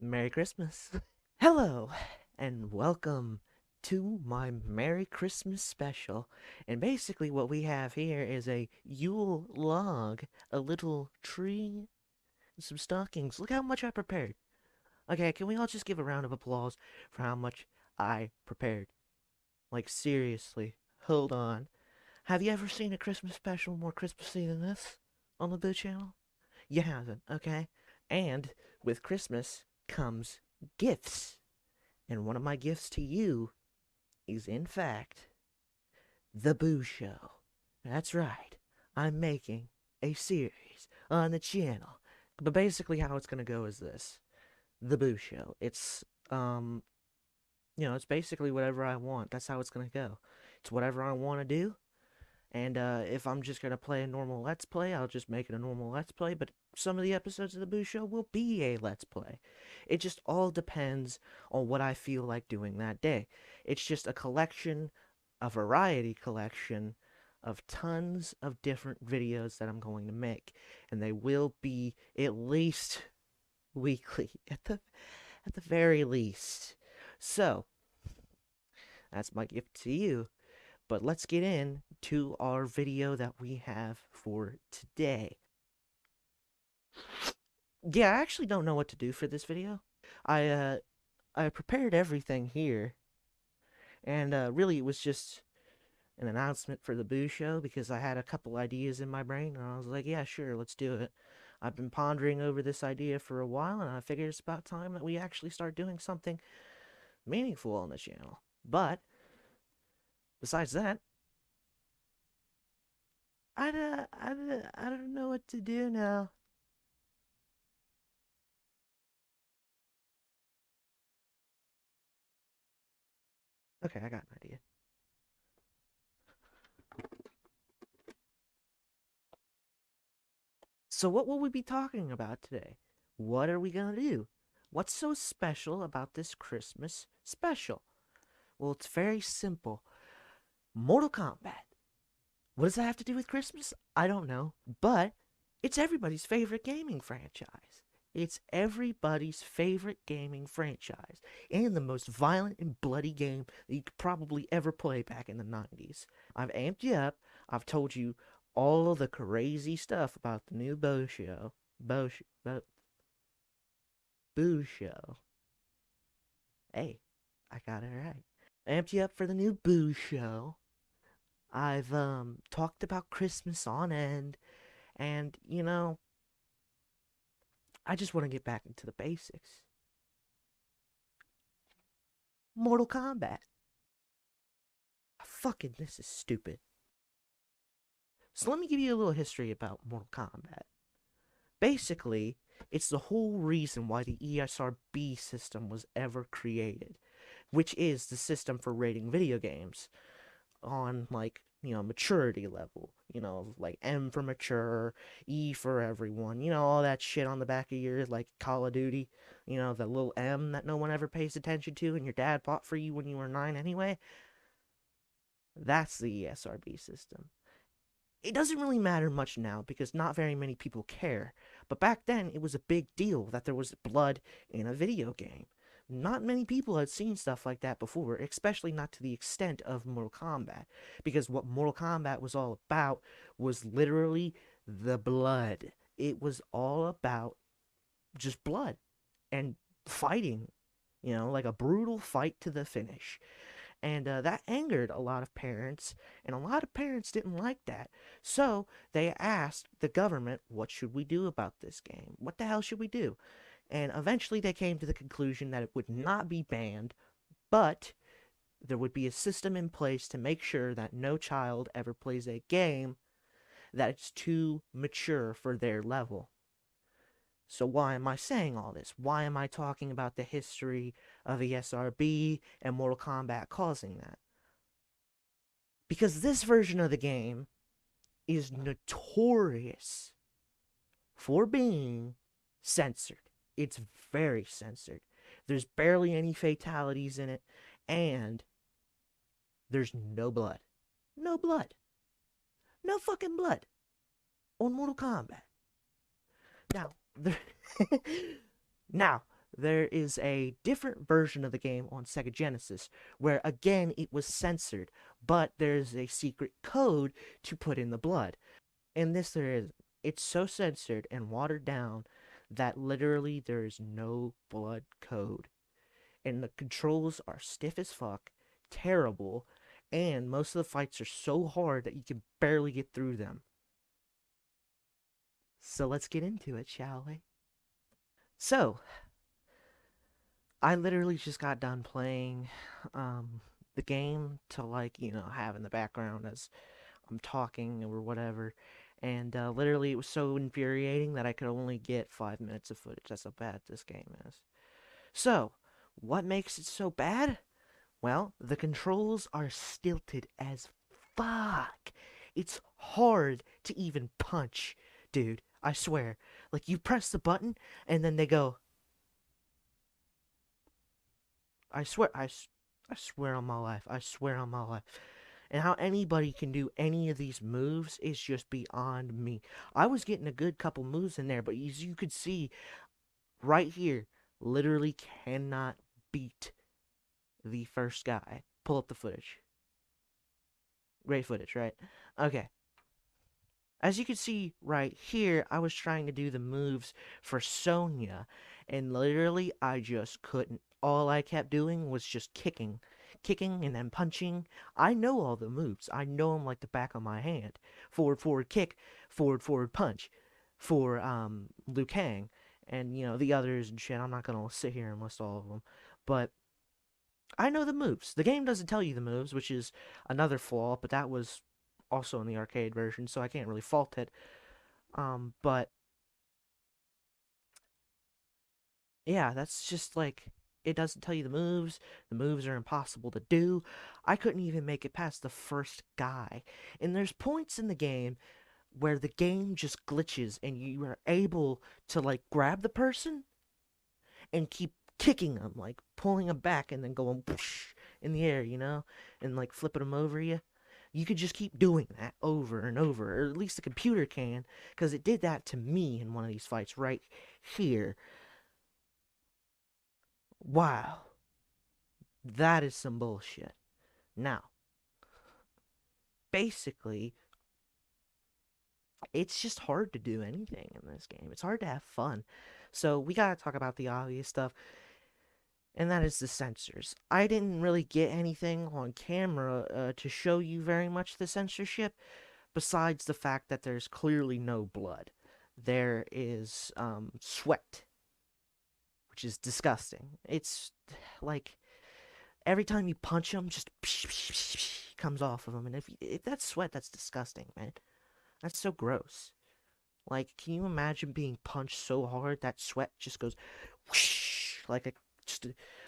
Merry Christmas. Hello, and welcome to my Merry Christmas special. And basically, what we have here is a Yule log, a little tree, and some stockings. Look how much I prepared. Okay, can we all just give a round of applause for how much I prepared? Like, seriously, hold on. Have you ever seen a Christmas special more Christmassy than this on the Boo channel? You haven't, okay? And with Christmas comes gifts. And one of my gifts to you is, in fact, The Boo Show. That's right. I'm making a series on the channel. But basically how it's going to go is this. The Boo Show. It's basically whatever I want. That's how it's going to go. It's whatever I want to do. And if I'm just going to play a normal Let's Play, I'll just make it a normal Let's Play. But some of the episodes of The Boo Show will be a Let's Play. It just all depends on what I feel like doing that day. It's just a variety collection of tons of different videos that I'm going to make. And they will be at least weekly, at the very least. So, that's my gift to you. But let's get into our video that we have for today. Yeah, I actually don't know what to do for this video. I prepared everything here, and really it was just an announcement for the Boo Show because I had a couple ideas in my brain, and I was like, yeah, sure, let's do it. I've been pondering over this idea for a while, and I figured it's about time that we actually start doing something meaningful on the channel. But besides that, I don't know what to do now. Okay, I got an idea. So what will we be talking about today? What are we gonna do? What's so special about this Christmas special? Well, it's very simple. Mortal Kombat. What does that have to do with Christmas? I don't know, but it's everybody's favorite gaming franchise. It's everybody's favorite gaming franchise, and the most violent and bloody game that you could probably ever play back in the 90s. I've amped you up. I've told you all of the crazy stuff about the new Bo Show. Boo Show. Hey, I got it right. Amped you up for the new Boo Show. I've talked about Christmas on end, and I just want to get back into the basics. Mortal Kombat. Fucking, this is stupid. So let me give you a little history about Mortal Kombat. Basically, it's the whole reason why the ESRB system was ever created, which is the system for rating video games on, like, maturity level. Like M for mature, E for everyone. All that shit on the back of yours, like Call of Duty. The little M that no one ever pays attention to and your dad bought for you when you were 9 anyway. That's the ESRB system. It doesn't really matter much now because not very many people care. But back then, it was a big deal that there was blood in a video game. Not many people had seen stuff like that before, especially not to the extent of Mortal Kombat. Because what Mortal Kombat was all about was literally the blood. It was all about just blood and fighting, like a brutal fight to the finish. And that angered a lot of parents, and a lot of parents didn't like that. So they asked the government, what should we do about this game? What the hell should we do? And eventually they came to the conclusion that it would not be banned, but there would be a system in place to make sure that no child ever plays a game that is too mature for their level. So why am I saying all this? Why am I talking about the history of ESRB and Mortal Kombat causing that? Because this version of the game is notorious for being censored. It's very censored. There's barely any fatalities in it, and there's no blood. No blood. No fucking blood on Mortal Kombat. Now, there, now, there is a different version of the game on Sega Genesis where again it was censored, but there's a secret code to put in the blood. In this there is. It's so censored and watered down that literally there is no blood code. And the controls are stiff as fuck, terrible, and most of the fights are so hard that you can barely get through them. So let's get into it, shall we? So, I literally just got done playing the game to, like, have in the background as I'm talking or whatever. And literally, it was so infuriating that I could only get 5 minutes of footage. That's how bad this game is. So, what makes it so bad? Well, the controls are stilted as fuck. It's hard to even punch, dude. I swear. Like, you press the button, and then they go. I swear, I swear on my life. I swear on my life. And how anybody can do any of these moves is just beyond me. I was getting a good couple moves in there, but as you could see right here, literally cannot beat the first guy. Pull up the footage. Great footage, right? Okay. As you can see right here, I was trying to do the moves for Sonya, and literally I just couldn't. All I kept doing was just kicking. Kicking and then punching. I know all the moves. I know them like the back of my hand. Forward, forward kick, forward, forward punch for Liu Kang. And, the others and shit. I'm not going to sit here and list all of them. But I know the moves. The game doesn't tell you the moves, which is another flaw, but that was also in the arcade version, so I can't really fault it. But yeah, that's just like, it doesn't tell you the moves. The moves are impossible to do. I couldn't even make it past the first guy. And there's points in the game where the game just glitches and you are able to, like, grab the person and keep kicking them, like pulling them back and then going whoosh in the air, and like flipping them over you. You could just keep doing that over and over, or at least the computer can, because it did that to me in one of these fights right here. Wow. That is some bullshit. Now, basically, it's just hard to do anything in this game. It's hard to have fun. So we gotta talk about the obvious stuff, and that is the censors. I didn't really get anything on camera to show you very much the censorship, besides the fact that there's clearly no blood. There is sweat, which is disgusting. It's like every time you punch them, just comes off of them. And if that's sweat, that's disgusting, man. That's so gross. Like, can you imagine being punched so hard that sweat just goes whoosh, like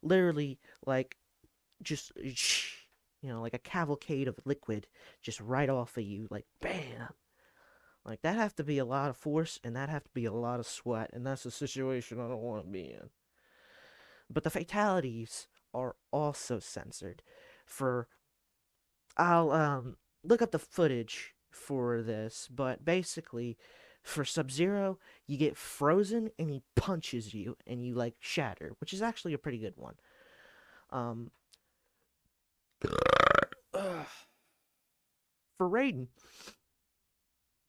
literally, like, just, like a cavalcade of liquid just right off of you, like, bam. Like, that have to be a lot of force, and that have to be a lot of sweat, and that's a situation I don't want to be in. But the fatalities are also censored. I'll look up the footage for this, but basically, for Sub-Zero, you get frozen and he punches you and you, like, shatter, which is actually a pretty good one. For Raiden,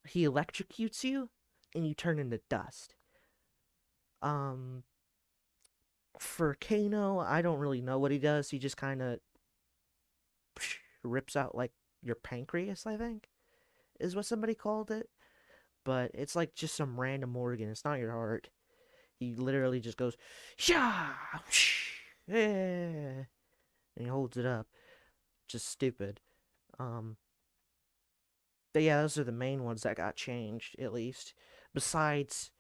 he electrocutes you and you turn into dust. For Kano, I don't really know what he does. He just kind of rips out, like, your pancreas, I think, is what somebody called it. But it's like just some random organ. It's not your heart. He literally just goes, Shah! Yeah! And he holds it up. Just stupid. But yeah, those are the main ones that got changed, at least. Besides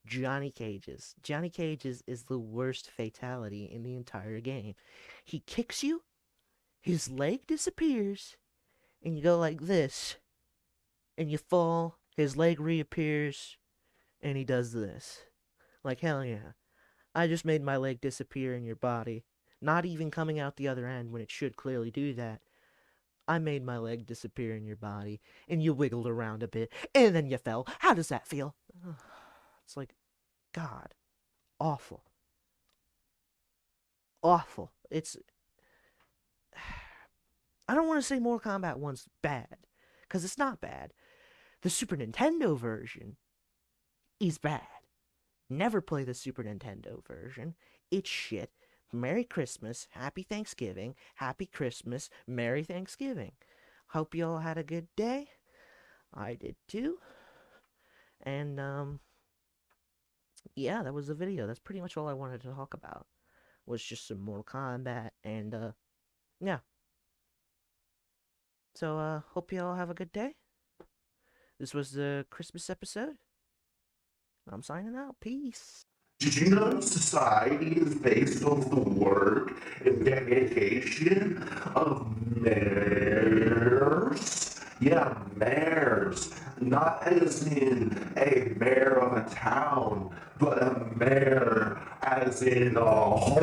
Johnny Cage's. Johnny Cage's is the worst fatality in the entire game. He kicks you, his leg disappears, and you go like this, and you fall, his leg reappears, and he does this. Like, hell yeah. I just made my leg disappear in your body. Not even coming out the other end when it should clearly do that. I made my leg disappear in your body, and you wiggled around a bit, and then you fell. How does that feel? It's like, God, awful. awful. It's I don't want to say Mortal Kombat 1's bad, because it's not bad. The Super Nintendo version is bad. Never play the Super Nintendo version. It's shit. Merry Christmas, Happy Thanksgiving, Happy Christmas, Merry Thanksgiving. Hope you all had a good day. I did too. And, yeah, that was the video. That's pretty much all I wanted to talk about. Was just some Mortal Kombat, and, yeah. So, hope you all have a good day. This was the Christmas episode. I'm signing out. Peace. Did you know society is based on the work and dedication of mayors? Yeah, mayors. Not as in a mayor of a town, but a mayor as in a whole